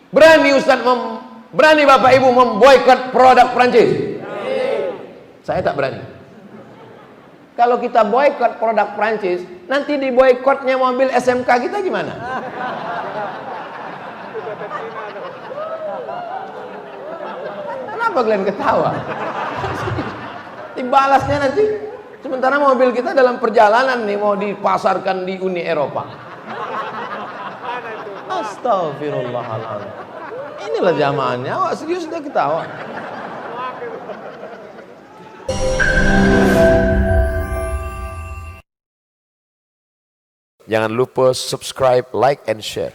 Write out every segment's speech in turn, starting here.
Berani Ustaz, berani Bapak Ibu memboikot produk Prancis? Saya tak berani. Kalau kita boikot produk Prancis, nanti di boikotnya mobil SMK kita gimana? Kenapa kalian ketawa? Dibalasnya nanti, sementara mobil kita dalam perjalanan nih mau dipasarkan di Uni Eropa. Astagfirullahaladzim. Inilah jamaahnya. Awak serius sudah ketawa. Jangan lupa subscribe, like, and share.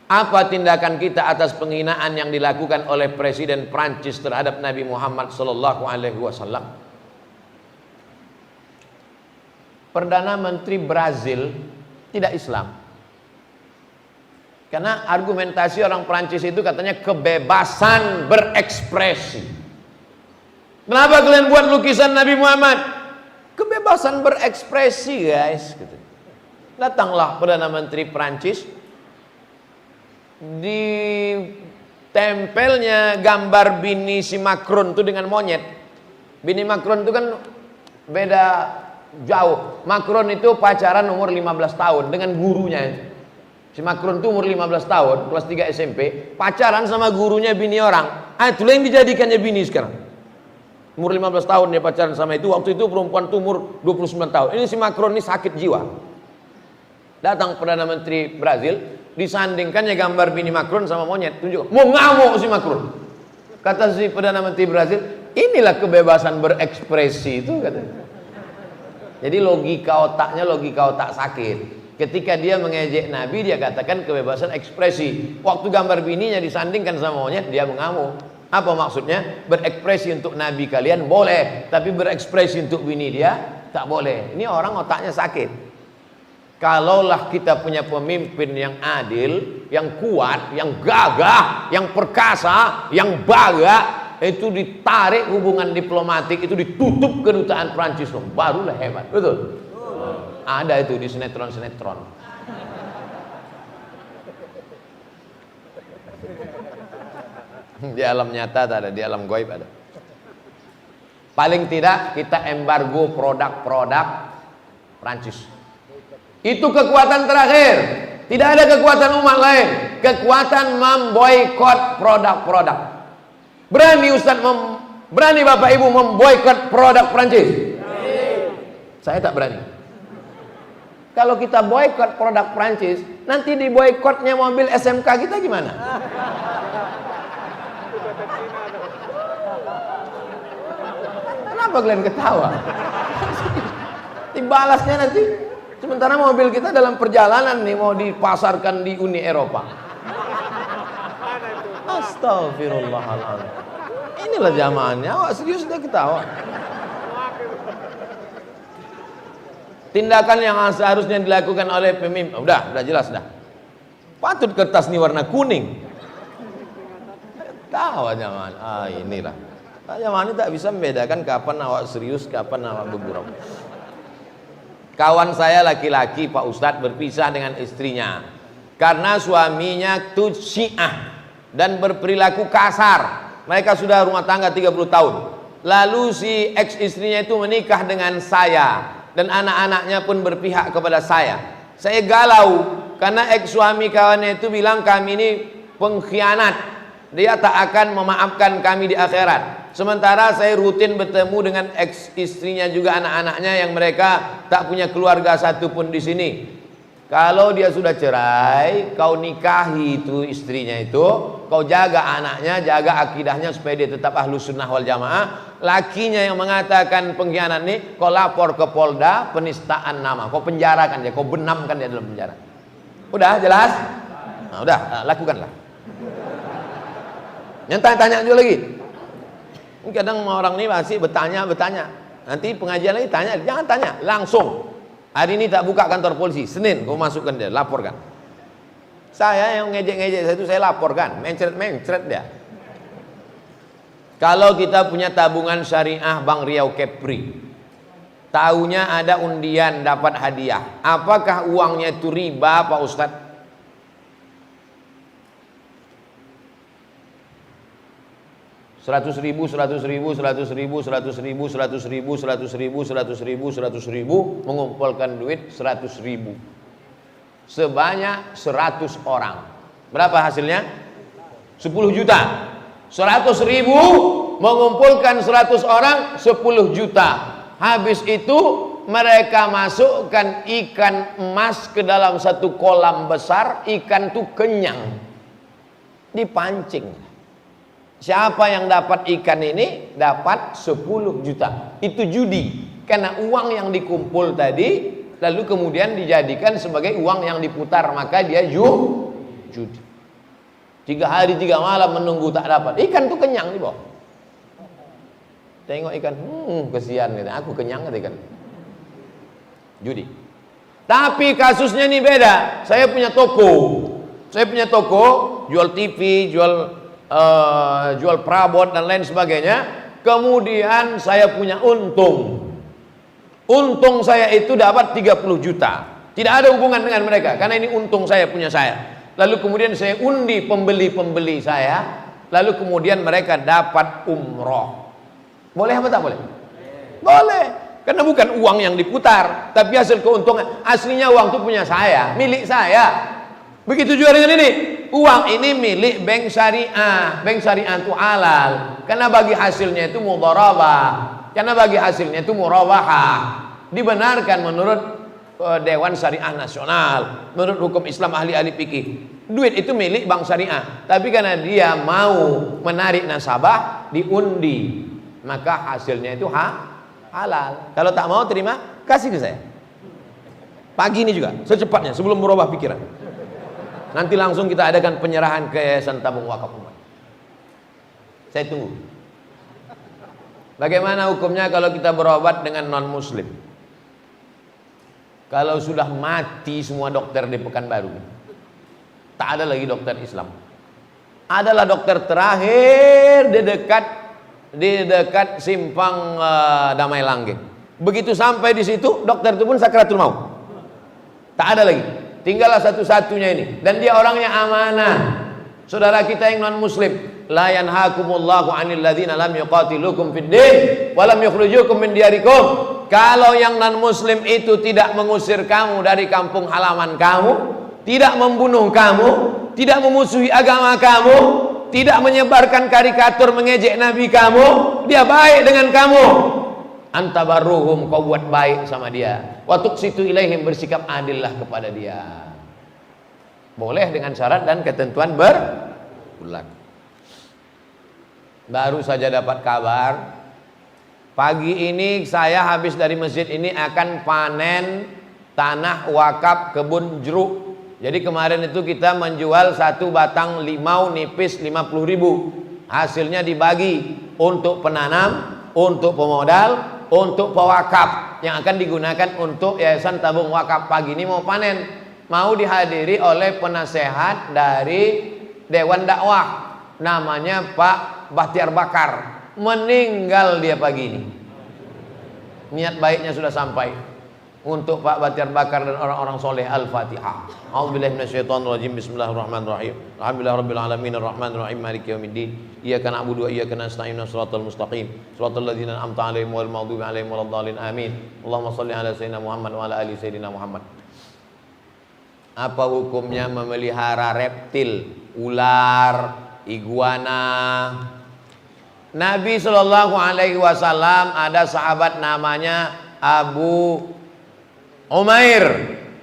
Apa tindakan kita atas penghinaan yang dilakukan oleh Presiden Prancis terhadap Nabi Muhammad SAW? Perdana Menteri Brazil tidak Islam. Karena argumentasi orang Prancis itu katanya kebebasan berekspresi. Kenapa kalian buat lukisan Nabi Muhammad? Kebebasan berekspresi, guys. Datanglah Perdana Menteri Prancis, di tempelnya gambar bini si Macron itu dengan monyet. Bini Macron itu kan beda jauh. Macron itu pacaran umur 15 tahun dengan gurunya. Si Macron itu umur 15 tahun, kelas 3 SMP, pacaran sama gurunya bini orang. Itulah yang dijadikannya bini sekarang. Umur 15 tahun dia pacaran sama itu. Waktu itu perempuan itu umur 29 tahun. Ini si Macron ini sakit jiwa. Datang Perdana Menteri Brazil, disandingkannya gambar bini Macron sama monyet. Tunjuk, mau ngamuk si Macron. Kata si Perdana Menteri Brazil, inilah kebebasan berekspresi itu, katanya. Jadi logika otaknya logika otak sakit. Ketika dia mengejek Nabi, dia katakan kebebasan ekspresi. Waktu gambar bininya disandingkan sama monyet, dia mengamuk. Apa maksudnya? Berekspresi untuk Nabi kalian boleh, tapi berekspresi untuk bini dia tak boleh. Ini orang otaknya sakit. Kalaulah kita punya pemimpin yang adil, yang kuat, yang gagah, yang perkasa, yang baga, itu ditarik hubungan diplomatik, itu ditutup kedutaan Prancis, barulah hebat. Betul? Ada itu di sinetron-sinetron. Di alam nyata tak ada, di alam gaib ada. Paling tidak kita embargo produk-produk Prancis. Itu kekuatan terakhir. Tidak ada kekuatan umat lain. Kekuatan memboikot produk-produk. Berani Ustaz, berani Bapak Ibu memboikot produk Prancis? Saya tak berani. Kalau kita boikot produk Prancis, nanti di boikotnya mobil SMK kita gimana? Kenapa kalian ketawa? Dibalasnya nanti, sementara mobil kita dalam perjalanan nih mau dipasarkan di Uni Eropa. Astagfirullahaladzim. Inilah jamaahnya. Awak serius sudah ketawa. Tindakan yang seharusnya dilakukan oleh pemimpin, udah jelas dah. Patut kertas ini warna kuning. Tahu jamaah. Inilah. Jamaah ini tak bisa membedakan kapan awak serius, kapan awak bergurau. Kawan saya laki-laki Pak Ustadz berpisah dengan istrinya karena suaminya itu Syiah dan berperilaku kasar. Mereka sudah rumah tangga 30 tahun. Lalu si ex istrinya itu menikah dengan saya dan anak-anaknya pun berpihak kepada saya. Saya galau karena ex suami kawannya itu bilang kami ini pengkhianat. Dia tak akan memaafkan kami di akhirat. Sementara saya rutin bertemu dengan ex istrinya juga anak-anaknya yang mereka tak punya keluarga satupun di sini. Kalau dia sudah cerai, kau nikahi itu istrinya itu, kau jaga anaknya, jaga akidahnya supaya dia tetap ahlus sunnah wal jamaah. Lakinya yang mengatakan pengkhianat ini, kau lapor ke Polda penistaan nama, kau penjarakan dia, kau benamkan dia dalam penjara. Udah jelas? Nah, udah lakukanlah. Yang tanya juga lagi. Kadang orang ini masih bertanya. Nanti pengajian lagi tanya, jangan tanya, langsung. Hari ini tak buka kantor polisi, Senin kau masukkan dia, laporkan. Saya yang ngejek-ngejek saya itu saya laporkan, mencret dia. Kalau kita punya tabungan syariah Bank Riau Kepri, tahunya ada undian dapat hadiah, apakah uangnya itu riba Pak Ustadz? 100.000, 100.000, 100.000, 100.000, 100.000, 100.000, 100.000, 100.000, mengumpulkan duit 100.000 sebanyak 100 orang. Berapa hasilnya? 10 juta. 100.000 mengumpulkan 100 orang 10 juta. Habis itu mereka masukkan ikan emas ke dalam satu kolam besar. Ikan itu kenyang, dipancing. Siapa yang dapat ikan ini dapat 10 juta. Itu judi. Karena uang yang dikumpul tadi lalu kemudian dijadikan sebagai uang yang diputar, maka dia judi. 3 hari 3 malam menunggu tak dapat. Ikan tuh kenyang nih, Bok. Tengok ikan, kesian gitu. Aku kenyang gitu ikan. Judi. Tapi kasusnya nih beda. Saya punya toko, jual TV, jual perabot dan lain sebagainya. Kemudian saya punya untung saya itu dapat 30 juta. Tidak ada hubungan dengan mereka, karena ini untung saya punya saya. Lalu kemudian saya undi pembeli saya, lalu kemudian mereka dapat umroh. Boleh apa tak boleh? Boleh, karena bukan uang yang diputar, tapi hasil keuntungan. Aslinya uang itu punya saya, milik saya. Begitu juga dengan ini, uang ini milik bank syariah. Bank syariah itu halal, karena bagi hasilnya itu mudharabah, karena bagi hasilnya itu murabahah. Dibenarkan menurut Dewan Syariah Nasional, menurut hukum Islam ahli-ahli fikih. Duit itu milik bank syariah, tapi karena dia mau menarik nasabah, diundi, maka hasilnya itu halal. Kalau tak mau terima, kasih ke saya. Pagi ini juga, secepatnya, sebelum merubah pikiran. Nanti langsung kita adakan penyerahan ke Yayasan Tabung Wakaf Umat. Saya tunggu. Bagaimana hukumnya kalau kita berobat dengan non-muslim? Kalau sudah mati semua dokter di Pekanbaru, tak ada lagi dokter Islam. Adalah dokter terakhir di dekat simpang Damai Langgeng. Begitu sampai di situ, dokter itu pun sakratul maut. Tak ada lagi. Tinggallah satu-satunya ini, dan dia orangnya amanah. Saudara kita yang non muslim, la yanhakumullahu 'anil ladzina lam yuqatilukum fid din wa lam yukhrijukum min diyarikum. Kalau yang non muslim itu tidak mengusir kamu dari kampung halaman kamu, tidak membunuh kamu, tidak memusuhi agama kamu, tidak menyebarkan karikatur mengejek nabi kamu, dia baik dengan kamu. Antabarruhum, kau buat baik sama dia. Wa tuqsitu ilaihim, bersikap adillah kepada dia. Boleh dengan syarat dan ketentuan berlaku. Baru saja dapat kabar, pagi ini saya habis dari masjid ini akan panen tanah wakaf kebun jeruk. Jadi kemarin itu kita menjual satu batang limau nipis 50.000. Hasilnya dibagi untuk penanam, untuk pemodal, untuk pewakaf yang akan digunakan untuk Yayasan Tabung Wakaf. Pagi ini mau panen, mau dihadiri oleh penasehat dari Dewan Dakwah, namanya Pak Bahtiar Bakar. Meninggal dia pagi ini. Niat baiknya sudah sampai untuk Pak Bahtiar Bakar dan orang-orang soleh. Al-Fatihah. A'udzubillahi minasyaitonirrajim. Bismillahirrahmanirrahim. Alhamdulillahirabbil alamin arrahmanirrahim maliki yaumiddin. Iyyaka na'budu wa iyyaka nasta'in shiratal mustaqim shiratal ladzina an'amta 'alaihim ghairil maghdubi 'alaihim waladdallin. Amin. Allahumma shalli ala sayyidina Muhammad wa ala ali sayyidina Muhammad. Apa hukumnya memelihara reptil, ular, iguana? Nabi Shallallahu Alaihi Wasallam ada sahabat namanya Abu Umair.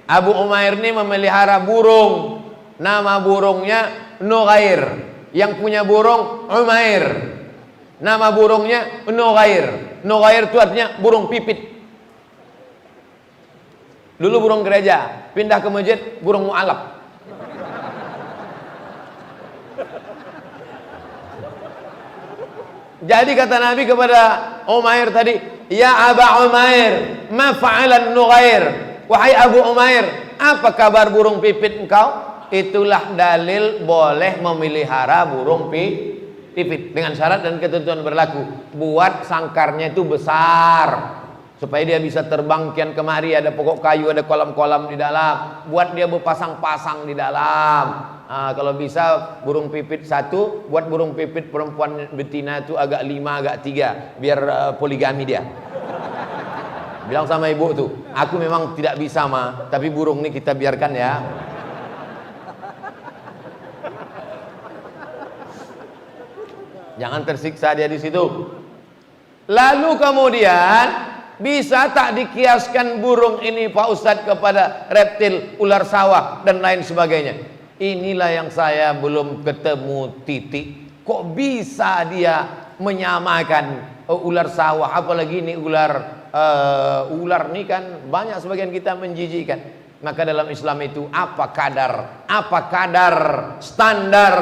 Abu Umair ini memelihara burung. Nama burungnya Nughair. Yang punya burung Umair. Nama burungnya Nughair. Nughair itu artinya burung pipit. Dulu burung gereja, pindah ke masjid burung mu'alaf. Jadi kata Nabi kepada Umair tadi, ya Aba Umair, ma fa'alan Nughair? Wahai Abu Umair, apa kabar burung pipit engkau? Itulah dalil boleh memelihara burung pipit dengan syarat dan ketentuan berlaku. Buat sangkarnya itu besar, supaya dia bisa terbang kian kemari, ada pokok kayu, ada kolam-kolam di dalam, buat dia berpasang-pasang di dalam. Kalau bisa burung pipit satu, buat burung pipit perempuan betina itu agak 5, agak 3, biar poligami dia. Bilang sama ibu tuh, aku memang tidak bisa mah, tapi burung ini kita biarkan ya. Jangan tersiksa dia di situ. Lalu kemudian bisa tak dikiaskan burung ini Pak Ustadz kepada reptil, ular sawah dan lain sebagainya? Inilah yang saya belum ketemu titik. Kok bisa dia menyamakan ular sawah, apalagi ini ular ini kan banyak sebagian kita menjijikkan. Maka dalam Islam itu apa kadar standar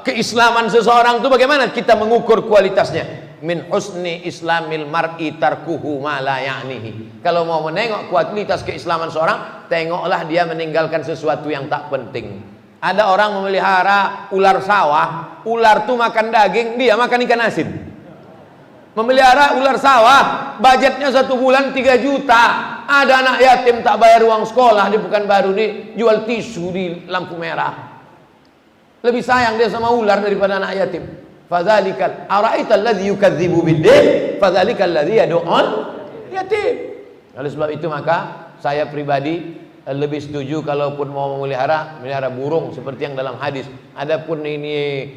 keislaman seseorang itu, bagaimana kita mengukur kualitasnya? Min husni islamil mar'i tarkuhu ma la ya'nihi. Kalau mau menengok kualitas keislaman seorang, tengoklah dia meninggalkan sesuatu yang tak penting. Ada orang memelihara ular sawah, ular tuh makan daging, dia makan ikan asin. Memelihara ular sawah, budgetnya 1 bulan 3 juta. Ada anak yatim tak bayar uang sekolah di Pekanbaru, nih jual tisu di lampu merah. Lebih sayang dia sama ular daripada anak yatim. Fadzalikal ara'aital ladzi yukadzibu bid-din fadzalikal ladzi yad'ul yatim. Oleh sebab itu maka saya pribadi lebih setuju kalaupun mau melihara burung seperti yang dalam hadis. Adapun ini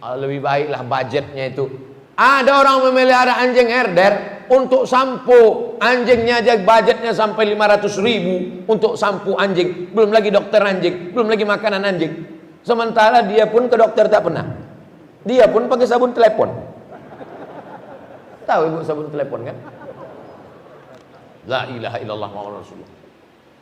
lebih baiklah budgetnya itu. Ada orang memelihara anjing herder untuk sampo anjingnya aja budgetnya sampai 500.000 untuk sampo anjing, belum lagi dokter anjing, belum lagi makanan anjing. Sementara dia pun ke dokter tak pernah. Dia pun pakai sabun telepon. Tahu ibu sabun telepon kan? La ilaha illallah Muhammadur Rasulullah.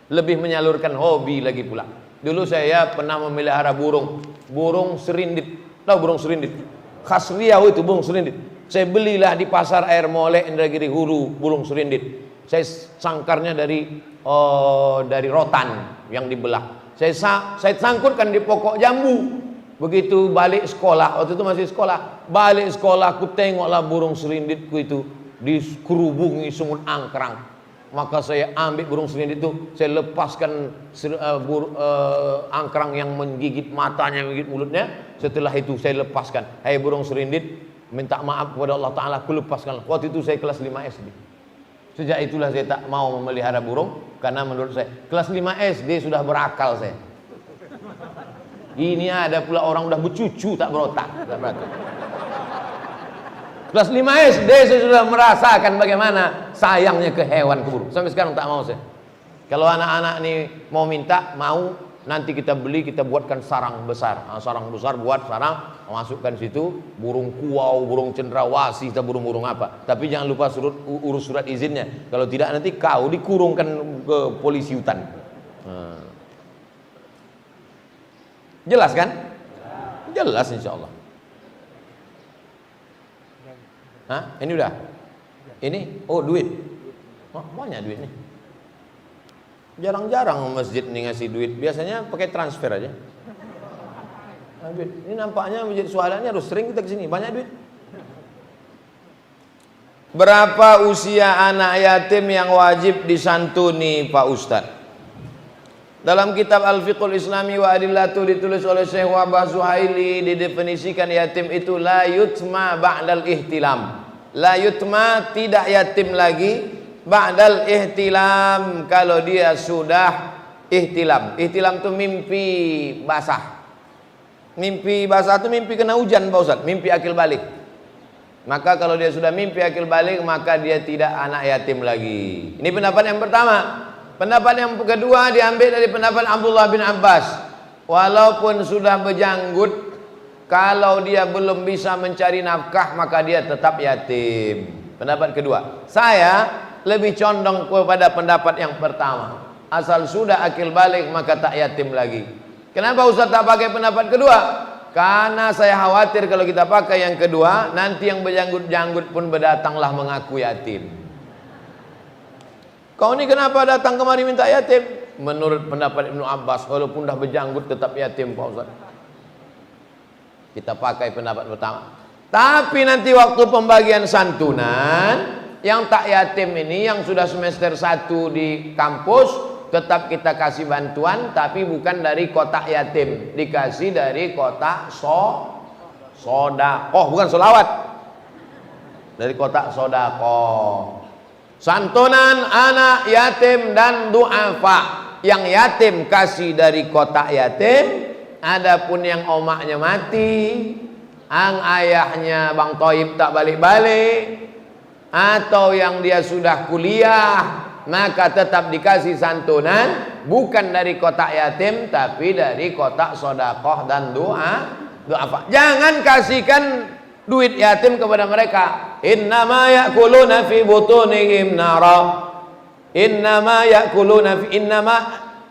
Lebih menyalurkan hobi lagi pula. Dulu saya pernah memelihara burung serindit. Tahu burung serindit? Khas Riau itu burung serindit. Saya belilah di pasar air Molek Indragiri Hulu burung serindit. Saya sangkarnya dari rotan yang dibelah. Saya sangkutkan di pokok jambu. Begitu balik sekolah, waktu itu masih sekolah, balik sekolah aku tengoklah burung serinditku itu dikerubungi semut angkrang. Maka saya ambil burung serindit itu, saya lepaskan angkrang yang menggigit matanya, menggigit mulutnya. Setelah itu saya lepaskan, hai burung serindit, minta maaf kepada Allah Ta'ala, aku lepaskan. Waktu itu saya kelas 5 SD. Sejak itulah saya tak mau memelihara burung, karena menurut saya kelas 5 SD sudah berakal saya. Ini ada pula orang udah bercucu tak berotak. Kelas 5 SD saya sudah merasakan bagaimana sayangnya ke hewan, ke burung. Sampai sekarang tak mau saya. Kalau anak-anak nih mau minta, mau nanti kita beli, kita buatkan sarang besar. Sarang besar, buat sarang, masukkan situ burung kuau, burung cendrawasih, atau burung-burung apa. Tapi jangan lupa urus surat izinnya. Kalau tidak nanti kau dikurungkan ke polisi hutan. Jelas kan? Jelas insya Allah. Hah? Ini udah? Ini? Oh duit. Oh, banyak duit nih. Jarang-jarang masjid nih ngasih duit. Biasanya pakai transfer aja. Nah, duit. Ini nampaknya masjid Suhada ini harus sering kita kesini. Banyak duit. Berapa usia anak yatim yang wajib disantuni Pak Ustadz? Dalam kitab Al-Fiqhul Islami wa Adillatu ditulis oleh Syekh Wahbah Zuhaili, didefinisikan yatim itu la yutma ba'dal ihtilam. La yutma, tidak yatim lagi, ba'dal ihtilam, kalau dia sudah ihtilam. Ihtilam itu mimpi basah. Mimpi basah itu mimpi kena hujan Pak Ustadz, mimpi akil balik. Maka kalau dia sudah mimpi akil balik, maka dia tidak anak yatim lagi. Ini pendapat yang pertama. Pendapat yang kedua diambil dari pendapat Abdullah bin Abbas. Walaupun sudah berjanggut, kalau dia belum bisa mencari nafkah, maka dia tetap yatim. Pendapat kedua. Saya lebih condong kepada pendapat yang pertama. Asal sudah akil balik, maka tak yatim lagi. Kenapa Ustaz tak pakai pendapat kedua? Karena saya khawatir kalau kita pakai yang kedua, nanti yang berjanggut-janggut pun berdatanglah mengaku yatim. Kau ini kenapa datang kemari minta yatim? Menurut pendapat Ibnu Abbas, walaupun dah berjanggut tetap yatim Pak Ustaz. Kita pakai pendapat pertama. Tapi nanti waktu pembagian santunan, Yang tak yatim ini yang sudah semester 1 di kampus tetap kita kasih bantuan, tapi bukan dari kotak yatim, dikasih dari kotak sodakoh, bukan solawat, dari kotak sodakoh. Santunan anak yatim dan du'afa. Yang yatim kasih dari kotak yatim. Adapun yang omaknya mati, ang ayahnya Bang Toib tak balik-balik, atau yang dia sudah kuliah, maka tetap dikasih santunan bukan dari kotak yatim, tapi dari kotak sodakoh dan du'afa. Jangan kasihkan duit yatim kepada mereka. Innama ya'kuluna fi butunihim nara. Innama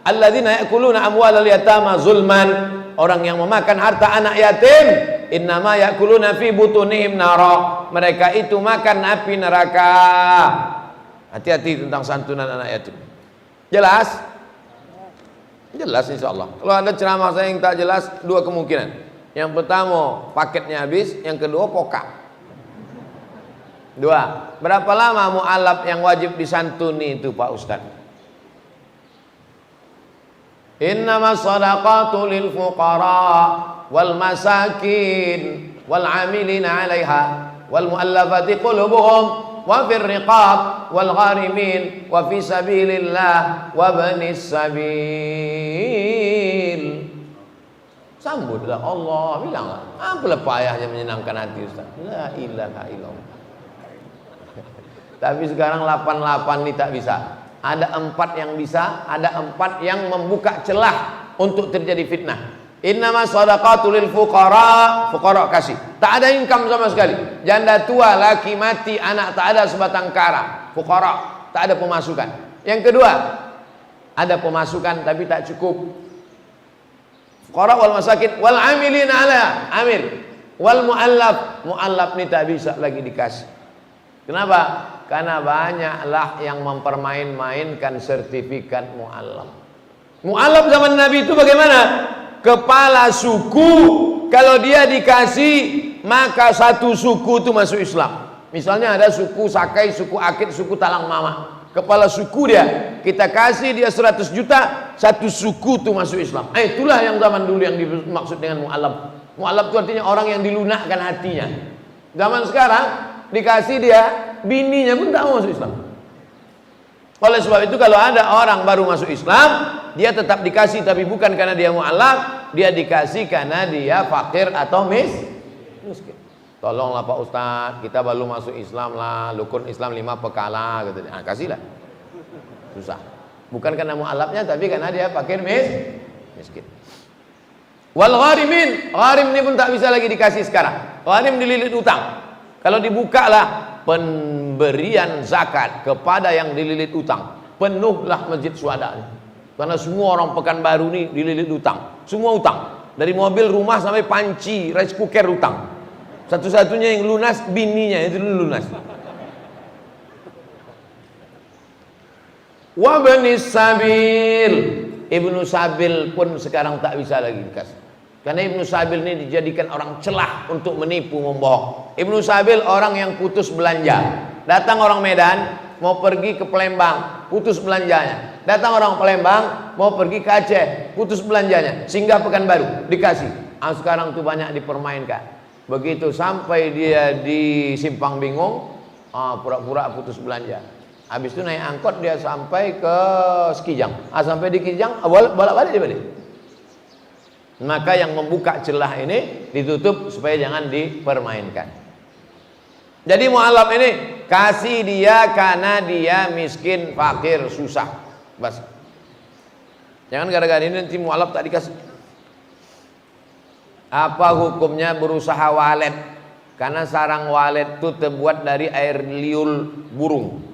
alladzina ya'kuluna amwalal yatama zulman. Orang yang memakan harta anak yatim, innama ya'kuluna fi butunihim nara. Mereka itu makan api neraka. Hati-hati tentang santunan anak yatim. Jelas? Jelas insyaallah. Kalau ada ceramah saya yang tak jelas, dua kemungkinan. Yang pertama paketnya habis, yang kedua pokak. Dua. Berapa lama mu'alaf yang wajib disantuni itu Pak Ustaz? Innama sadaqatu lil fuqara wal masakin wal amilina 'alaiha wal mu'allafati qulubuhum wa fir riqab wal gharimin wa fi sabilillah wa banis sabil. Sambutlah Allah, bilang apalah payahnya menyenangkan hati Ustaz. La ilaha illallah. Tapi sekarang 88 ini tak bisa. Ada 4 yang bisa, ada 4 yang membuka celah untuk terjadi fitnah. Innama shadaqatu lil fuqara, fuqara kasih. Tak ada income sama sekali. Janda tua, laki mati, anak tak ada sebatang kara. Fuqara, tak ada pemasukan. Yang kedua, ada pemasukan tapi tak cukup. Fuqara wal masakin wal amilina 'ala, amil. Wal muallaf, muallaf ni tak bisa lagi dikasih. Kenapa? Karena banyaklah yang mempermain-mainkan sertifikat mu'allaf. Mu'allaf zaman Nabi itu bagaimana? Kepala suku, kalau dia dikasih, maka satu suku itu masuk Islam. Misalnya ada suku Sakai, suku Akid, suku Talang Mama. Kepala suku dia, kita kasih dia 100 juta, satu suku itu masuk Islam. Itulah yang zaman dulu yang dimaksud dengan mu'allaf. Mu'allaf itu artinya orang yang dilunakkan hatinya. Zaman sekarang, dikasih dia, bininya pun tak mau masuk Islam. Oleh sebab itu kalau ada orang baru masuk Islam, dia tetap dikasih, tapi bukan karena dia mu'alaf, dia dikasih karena dia fakir atau miskin. Tolonglah Pak Ustaz, kita baru masuk Islam lah, rukun Islam 5 perkara gitu. Nah, kasihlah. Susah. Bukan karena mu'alafnya, tapi karena dia fakir miskin. Wal gharimin, gharim ini pun tak bisa lagi dikasih sekarang. Gharim dililit utang. Kalau dibukalah pemberian zakat kepada yang dililit utang, penuhlah masjid Syuhada. Karena semua orang Pekanbaru ini dililit utang, semua utang, dari mobil, rumah sampai panci, rice cooker utang. Satu-satunya yang lunas bininya, itu lunas. Wa banis sabil, Ibnu Sabil pun sekarang tak bisa lagi dikasih. Karena Ibnu Sabil ini dijadikan orang celah untuk menipu, membohong. Ibnu Sabil orang yang putus belanja. Datang orang Medan mau pergi ke Palembang, putus belanjanya. Datang orang Palembang mau pergi ke Aceh, putus belanjanya. Singgah Pekanbaru, dikasih. Sekarang tuh banyak dipermainkan. Begitu sampai dia di Simpang Bingung, pura-pura putus belanja. Habis itu naik angkot dia sampai ke Sekijang. Sampai di Kijang, bolak-balik dia balik. Maka yang membuka celah ini ditutup supaya jangan dipermainkan. Jadi mu'alaf ini kasih dia karena dia miskin, fakir, susah. Bas. Jangan gara-gara ini nanti mu'alaf tak dikasih. Apa hukumnya berusaha walet? Karena sarang walet itu terbuat dari air liur burung.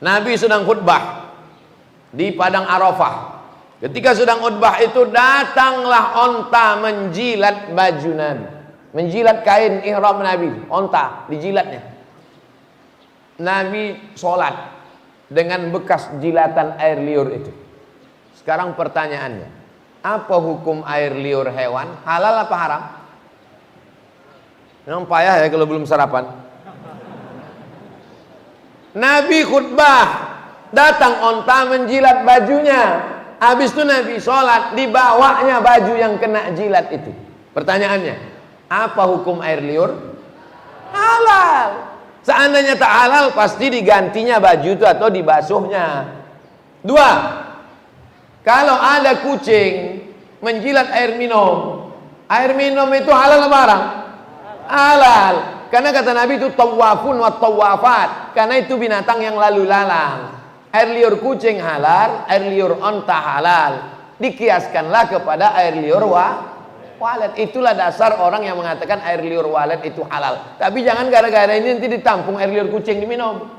Nabi sedang khutbah di padang Arafah. Ketika sedang khutbah itu datanglah onta menjilat baju Nabi, menjilat kain ihram Nabi, onta dijilatnya. Nabi sholat dengan bekas jilatan air liur itu. Sekarang pertanyaannya, apa hukum air liur hewan? Halal apa haram? Memang payah ya kalau belum sarapan. Nabi khutbah, datang onta menjilat bajunya. Habis itu Nabi sholat, dibawanya baju yang kena jilat itu. Pertanyaannya, apa hukum air liur? Halal. Seandainya tak halal, pasti digantinya baju itu atau dibasuhnya. 2. Kalau ada kucing menjilat air minum itu halal apa haram? Halal. Karena kata Nabi itu tawafun wa tawafat, karena itu binatang yang lalu lalang. Air liur kucing halal, air liur onta halal. Dikiaskanlah kepada air liur walet. Itulah dasar orang yang mengatakan air liur walet itu halal. Tapi jangan gara-gara ini nanti ditampung air liur kucing diminum.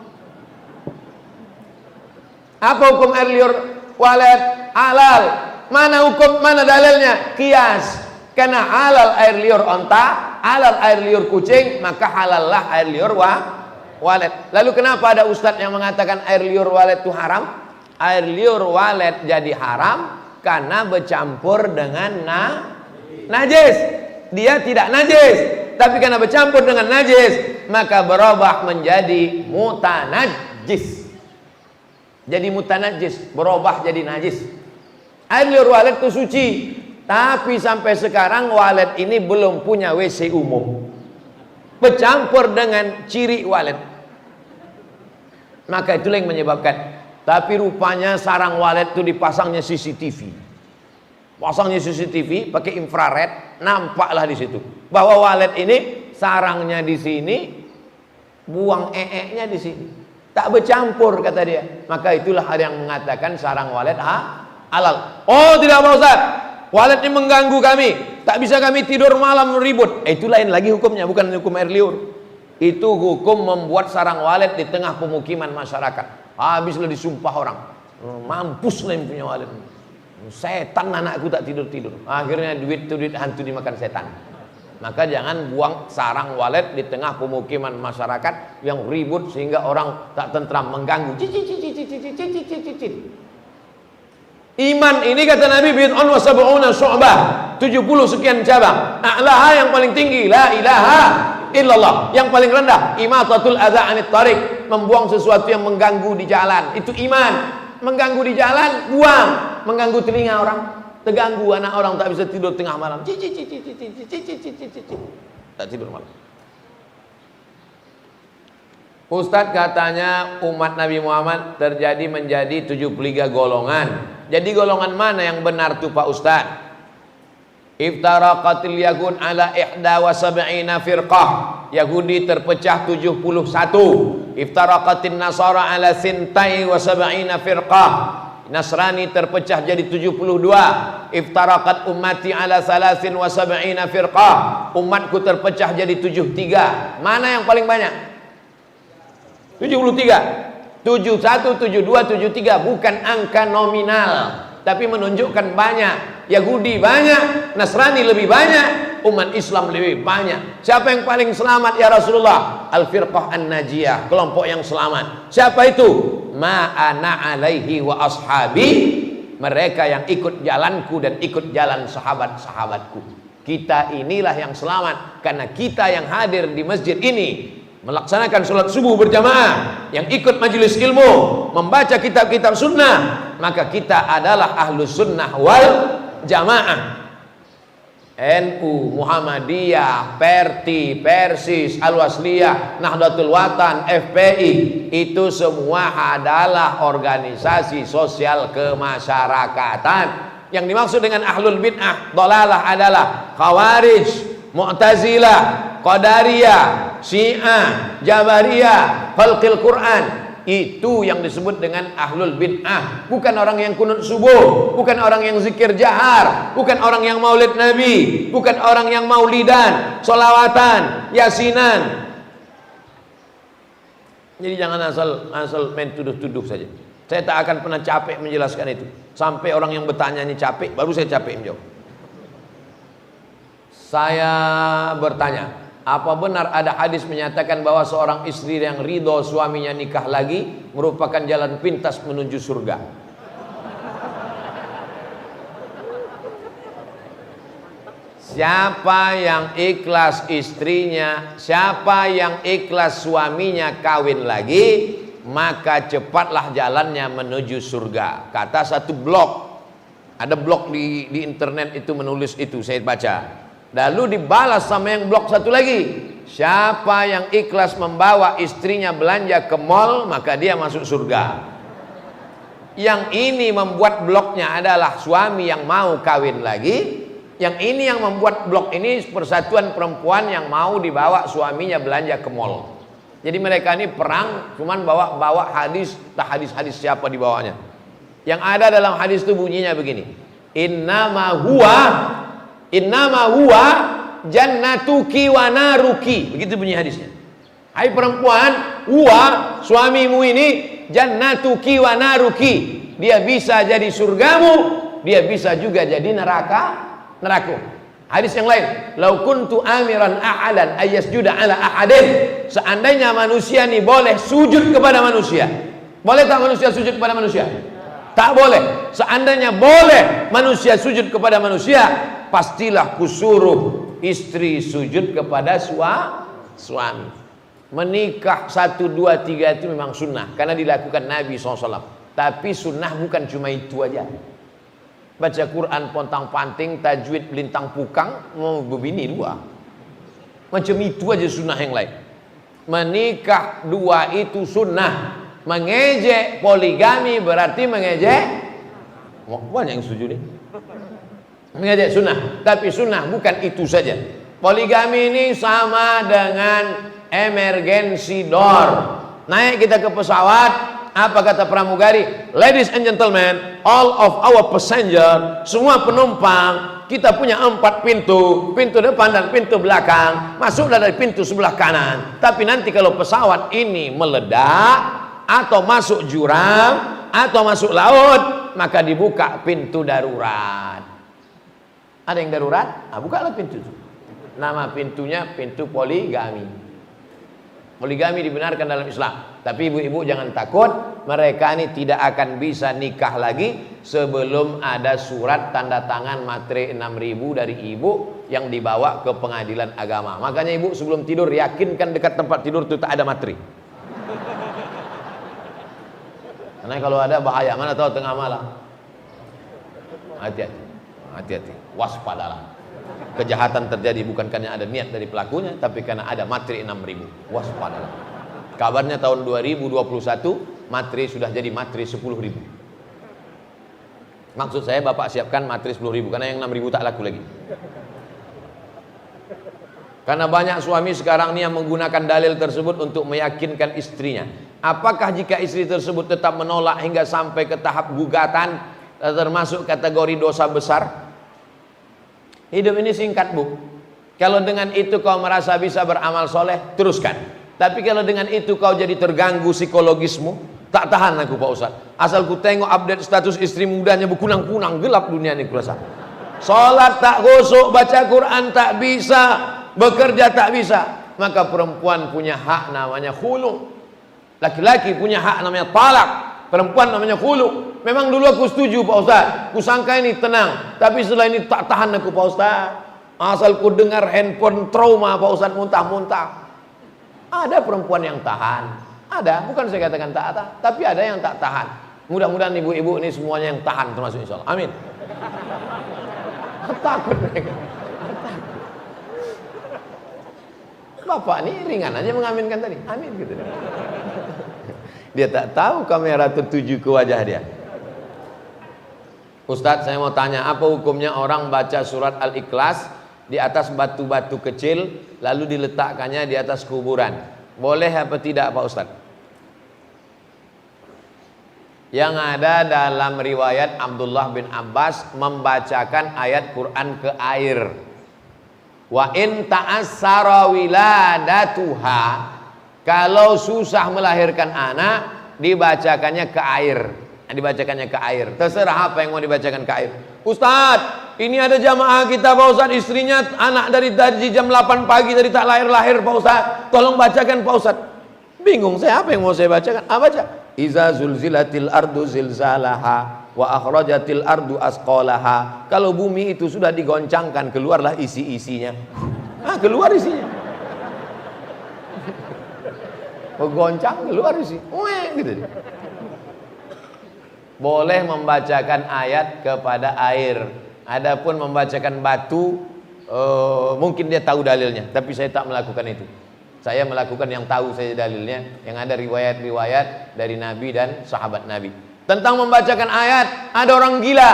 Apa hukum air liur walet? Halal. Mana dalilnya? Kias. Karena halal air liur onta, halal air liur kucing, maka halallah air liur walet. Lalu kenapa ada ustadz yang mengatakan air liur walet itu haram? Air liur walet jadi haram karena bercampur dengan najis. Dia tidak najis, tapi karena bercampur dengan najis, maka berubah menjadi mutanajis. Jadi mutanajis, berubah jadi najis. Air liur walet itu suci, tapi sampai sekarang walet ini belum punya WC umum. Bercampur dengan ciri walet. Maka itulah yang menyebabkan. Tapi rupanya sarang walet itu dipasangnya CCTV. Pasangnya CCTV pakai infrared, nampaklah di situ bahwa walet ini sarangnya di sini, buang nya di sini. Tak bercampur kata dia. Maka itulah ada yang mengatakan sarang walet halal. Oh tidak Pak Ustaz, walet ini mengganggu kami, tak bisa kami tidur malam ribut. Itu lain lagi hukumnya, bukan hukum air liur. Itu hukum membuat sarang walet di tengah pemukiman masyarakat. Habislah disumpah orang, mampus lah yang punya walet. Setan anakku tak tidur-tidur. Akhirnya duit hantu dimakan setan. Maka jangan buang sarang walet di tengah pemukiman masyarakat yang ribut sehingga orang tak tentram, mengganggu. Iman ini kata Nabi bid'un wa sab'una syu'bah, 70 sekian cabang. A'laha yang paling tinggi la ilaha illallah, yang paling rendah imatatul adza 'anit thariq, membuang sesuatu yang mengganggu di jalan. Itu iman. Mengganggu di jalan, buang. Mengganggu telinga orang, terganggu anak orang tak bisa tidur tengah malam. Tak tidur malam. Ustadz katanya umat Nabi Muhammad menjadi 73 golongan. Jadi golongan mana yang benar tuh Pak Ustadz? Iftaraqatil yahud ala 71 firqah. Yahudi terpecah 71. Iftaraqatin nasara ala 72 firqah. Nasrani terpecah jadi 72. Iftaraqat ummati ala 73 firqah. Umatku terpecah jadi 73. Mana yang paling banyak? 73. 71, 72, 73 bukan angka nominal, tapi menunjukkan banyak. Yahudi banyak, Nasrani lebih banyak, umat Islam lebih banyak. Siapa yang paling selamat ya Rasulullah? Al-firqah an-najiyah, kelompok yang selamat. Siapa itu? Ma ana alaihi wa ashabi, mereka yang ikut jalanku dan ikut jalan sahabat-sahabatku. Kita inilah yang selamat karena kita yang hadir di masjid ini melaksanakan sholat subuh berjamaah, yang ikut majelis ilmu, membaca kitab-kitab sunnah, maka kita adalah ahlus sunnah wal jamaah. NU, Muhammadiyah, Perti, Persis, Al-Wasliyah, Nahdlatul Watan, FPI, itu semua adalah organisasi sosial kemasyarakatan. Yang dimaksud dengan ahlul bid'ah dolalah adalah Khawarij, Mu'tazilah, Qadariyah, Syiah, Jabariyah, Khalqil Quran. Itu yang disebut dengan ahlul bid'ah. Bukan orang yang kunut subuh, bukan orang yang zikir jahar, bukan orang yang maulid Nabi, bukan orang yang maulidan, solawatan, yasinan. Jadi jangan asal main tuduh-tuduh saja. Saya tak akan pernah capek menjelaskan itu. Sampai orang yang bertanya ini capek, baru saya capek menjawab. Saya bertanya, apa benar ada hadis menyatakan bahwa seorang istri yang ridho suaminya nikah lagi merupakan jalan pintas menuju surga? Siapa yang ikhlas istrinya, siapa yang ikhlas suaminya kawin lagi, maka cepatlah jalannya menuju surga. Kata satu blog, ada blog di internet itu menulis itu, saya baca. Lalu dibalas sama yang blog satu lagi, siapa yang ikhlas membawa istrinya belanja ke mall, maka dia masuk surga. Yang ini membuat blognya adalah suami yang mau kawin lagi. Yang ini yang membuat blog ini persatuan perempuan yang mau dibawa suaminya belanja ke mall. Jadi mereka ini perang, cuman bawa hadis, tak hadis siapa dibawanya. Yang ada dalam hadis itu bunyinya begini, innama huwa jannatuki wa naruki. Begitu bunyi hadisnya. Hai perempuan, huwa suamimu ini jannatuki wa naruki. Dia bisa jadi surgamu, dia bisa juga jadi neraka. Hadis yang lain, lau kuntu amiran ahadan ayyasjuda ala ahadin. Seandainya manusia ini boleh sujud kepada manusia, boleh tak manusia sujud kepada manusia? Tak boleh. Seandainya boleh manusia sujud kepada manusia, pastilah kusuruh istri sujud kepada suami. Menikah 1, 2, 3 itu memang sunnah karena dilakukan Nabi SAW. Tapi sunnah bukan cuma itu aja. Baca Quran pontang-panting, tajwid belintang pukang, mau berbini 2. Macam itu aja sunnah yang lain. Menikah 2 itu sunnah. Mengejek poligami berarti mengejek. Banyak yang setuju nih. Mengejek sunnah. Tapi sunnah bukan itu saja. Poligami ini sama dengan emergency door. Naik kita ke pesawat, apa kata pramugari? Ladies and gentlemen, all of our passenger, semua penumpang, kita punya 4 pintu, pintu depan dan pintu belakang. Masuklah dari pintu sebelah kanan. Tapi nanti kalau pesawat ini meledak atau masuk jurang atau masuk laut, maka dibuka pintu darurat. Ada yang darurat? Bukalah pintu itu. Nama pintunya pintu poligami. Poligami dibenarkan dalam Islam. Tapi ibu-ibu jangan takut, mereka ini tidak akan bisa nikah lagi sebelum ada surat tanda tangan matre 6.000 dari ibu yang dibawa ke pengadilan agama. Makanya ibu sebelum tidur yakinkan dekat tempat tidur itu tak ada matre. Karena kalau ada bahaya, mana tahu tengah malam. Hati-hati, waspadalah. Kejahatan terjadi bukan karena ada niat dari pelakunya, tapi karena ada materi 6.000. Waspadalah. Kabarnya tahun 2021 materi sudah jadi materi 10.000. Maksud saya Bapak siapkan materi 10.000 karena yang 6.000 tak laku lagi. Karena banyak suami sekarang ini yang menggunakan dalil tersebut untuk meyakinkan istrinya. Apakah jika istri tersebut tetap menolak hingga sampai ke tahap gugatan termasuk kategori dosa besar? Hidup ini singkat, Bu. Kalau dengan itu kau merasa bisa beramal soleh, teruskan. Tapi kalau dengan itu kau jadi terganggu psikologismu, tak tahan aku Pak Ustaz. Asal ku tengok update status istri mudanya berkunang-kunang, gelap dunia ini kurasa. Salat tak khusyuk, baca Quran tak bisa, bekerja tak bisa. Maka perempuan punya hak namanya khulu. Laki-laki punya hak namanya talak. Perempuan namanya khulu. Memang dulu aku setuju Pak Ustaz, ku sangka ini tenang, tapi setelah ini tak tahan aku Pak Ustaz. Asal ku dengar handphone trauma Pak Ustaz, muntah-muntah. Ada perempuan yang tahan, ada, bukan saya katakan tak ada, tapi ada yang tak tahan. Mudah-mudahan ibu-ibu ini semuanya yang tahan termasuk insyaallah. Amin. Takut mereka. Bapak ini ringan aja mengaminkan tadi. Amin gitu. Dia tak tahu kamera tertuju ke wajah dia. Ustadz, saya mau tanya, apa hukumnya orang baca surat Al-Ikhlas di atas batu-batu kecil lalu diletakkannya di atas kuburan? Boleh apa tidak Pak Ustadz? Yang ada dalam riwayat Abdullah bin Abbas membacakan ayat Quran ke air. Wa in ta'assara wiladatuha, kalau susah melahirkan anak dibacakannya ke air. Dibacakannya ke air. Terserah apa yang mau dibacakan ke air. Ustadz, ini ada jamaah kita Pak Ustadz, istrinya anak dari jam 8 pagi tadi tak lahir-lahir Pak Ustadz. Tolong bacakan Pak Ustadz. Bingung saya, apa yang mau saya bacakan? Baca. Iza zulzilatil ardu zilzalaha wa akhrajatil ardu asqalaha. Kalau bumi itu sudah digoncangkan, keluarlah isi-isinya. Keluar isinya. Goncang keluar sih. Gitu. Boleh membacakan ayat kepada air. Adapun membacakan batu, mungkin dia tahu dalilnya, tapi saya tak melakukan itu. Saya melakukan yang tahu saya dalilnya, yang ada riwayat-riwayat dari Nabi dan sahabat Nabi. Tentang membacakan ayat, ada orang gila.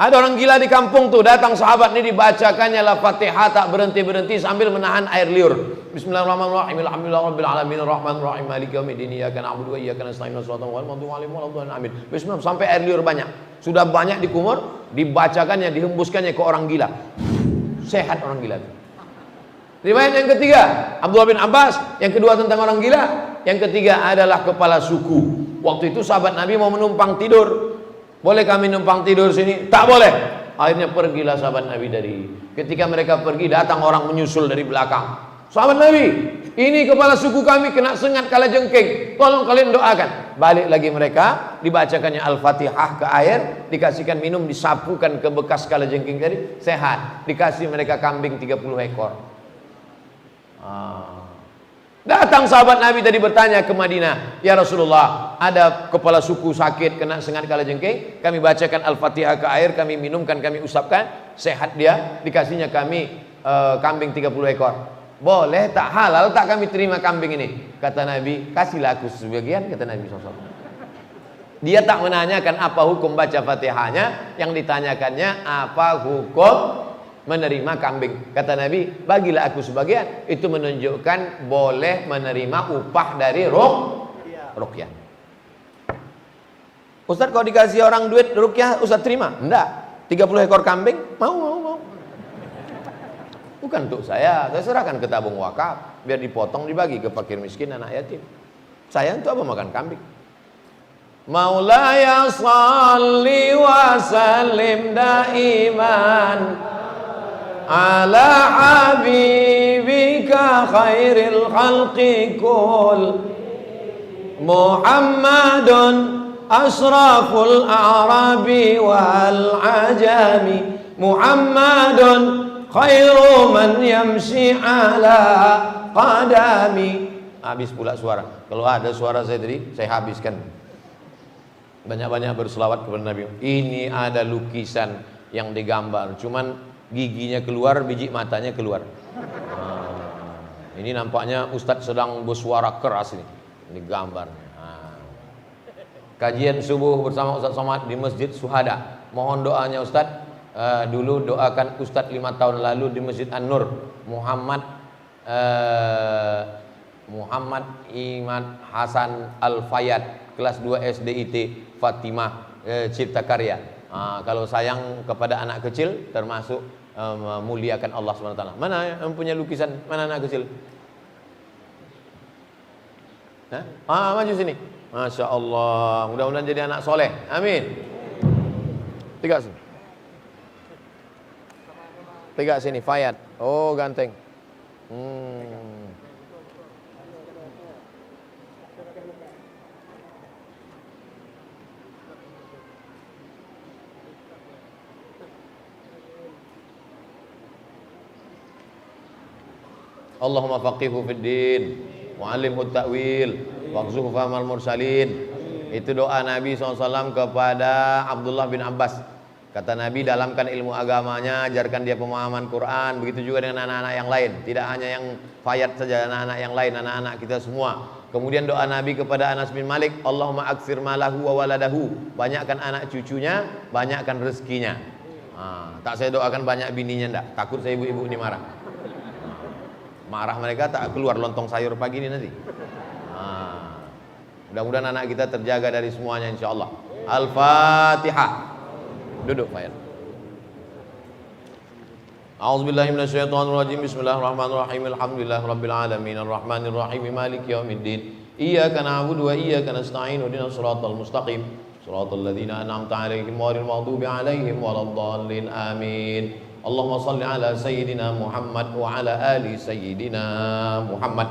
Ada orang gila di kampung tuh, datang sahabat ini dibacakannya la Fatihah tak berhenti-berhenti sambil menahan air liur. Bismillahirrahmanirrahim. Alhamdulillahirabbil alamin arrahmanir rahim maliki yaumiddin iyyaka na'budu wa iyyaka nasta'in ihdinas siratal mustaqim amin. Bismillah sampai air liur banyak. Sudah banyak dikumur, dibacakannya, dihembuskannya ke orang gila. Sehat orang gila itu. Riwayat yang ketiga, Abdullah bin Abbas. Yang kedua tentang orang gila. Yang ketiga adalah kepala suku. Waktu itu sahabat Nabi mau menumpang tidur. Boleh kami numpang tidur sini? Tak boleh. Akhirnya pergilah sahabat Nabi dari. Ketika mereka pergi, datang orang menyusul dari belakang. Sahabat Nabi, ini kepala suku kami kena sengat kalajengking. Tolong kalian doakan. Balik lagi mereka, dibacakannya Al-Fatihah ke air, dikasihkan minum, disapukan ke bekas kalajengking tadi, sehat. Dikasih mereka kambing 30 ekor. Datang sahabat Nabi tadi bertanya ke Madinah, ya Rasulullah, ada kepala suku sakit kena sengat kalajengking, kami bacakan Al-Fatihah ke air, kami minumkan, kami usapkan, sehat dia, dikasihnya kami kambing 30 ekor. Boleh tak, halal tak kami terima kambing ini? Kata Nabi, kasihlah aku sebagian, kata Nabi SAW. Dia tak menanyakan apa hukum baca Fatihahnya, yang ditanyakannya apa hukum menerima kambing. Kata Nabi, bagilah aku sebagian. Itu menunjukkan boleh menerima upah dari ruqyah. Ustaz, kalau dikasih orang duit ruqyah, Ustaz terima? Enggak. 30 ekor kambing, mau. Bukan untuk saya serahkan ke tabung wakaf, biar dipotong dibagi ke fakir miskin, anak yatim. Saya untuk apa makan kambing? Maulaya salli wa sallim daiman ala habibika khairil khalqi kul Muhammadun asraful a'rabi wal ajami Muhammadun khairu man yamshi ala qadami. Habis pula suara. Kalau ada suara saya tadi, saya habiskan. Banyak-banyak berselawat kepada Nabi. Ini ada lukisan yang digambar, cuman giginya keluar, biji matanya keluar. Ini nampaknya Ustadz sedang bersuara keras ini gambarnya. Kajian subuh bersama Ustadz Somad di Masjid Suhada. Mohon doanya Ustadz. Dulu doakan Ustadz 5 tahun lalu di Masjid An-Nur, Muhammad Imad Hasan Al-Fayad, kelas 2 SDIT Fatimah Cipta Karya. Kalau sayang kepada anak kecil termasuk memuliakan Allah SWT. Mana yang punya lukisan? Mana anak kecil? Maju sini. Masya Allah, mudah-mudahan jadi anak soleh. Amin. Tegak sini, Fayad. Oh, ganteng. Allahumma faqihu fid din wa 'allimhu ta'wil waghzuhu fahmal mursalin. Itu doa Nabi SAW kepada Abdullah bin Abbas. Kata Nabi, dalamkan ilmu agamanya, ajarkan dia pemahaman Quran. Begitu juga dengan anak-anak yang lain. Tidak hanya yang Fayad saja, anak-anak yang lain, anak-anak kita semua. Kemudian doa Nabi kepada Anas bin Malik, Allahumma aksir malahu wa waladahu. Banyakkan anak cucunya, banyakkan rezekinya. Tak saya doakan banyak bininya, enggak. Takut saya ibu-ibu ini marah. Marah mereka, tak keluar lontong sayur pagi ini nanti. Mudah-mudahan anak kita terjaga dari semuanya insyaAllah. Al-Fatihah. Duduk Fayad. A'udzubillahi minasyaitonirrajim. Bismillahirrahmanirrahim. Alhamdulillahirabbil alamin arrahmanir rahim maliki yaumiddin. Iyyaka na'budu wa iyyaka nasta'in. Ihdinas siratal mustaqim. Shiratal ladzina an'amta 'alaihim ghairil maghdubi 'alaihim waladdallin. Amin. Allahumma shalli ala sayyidina Muhammad wa ala ali sayyidina Muhammad.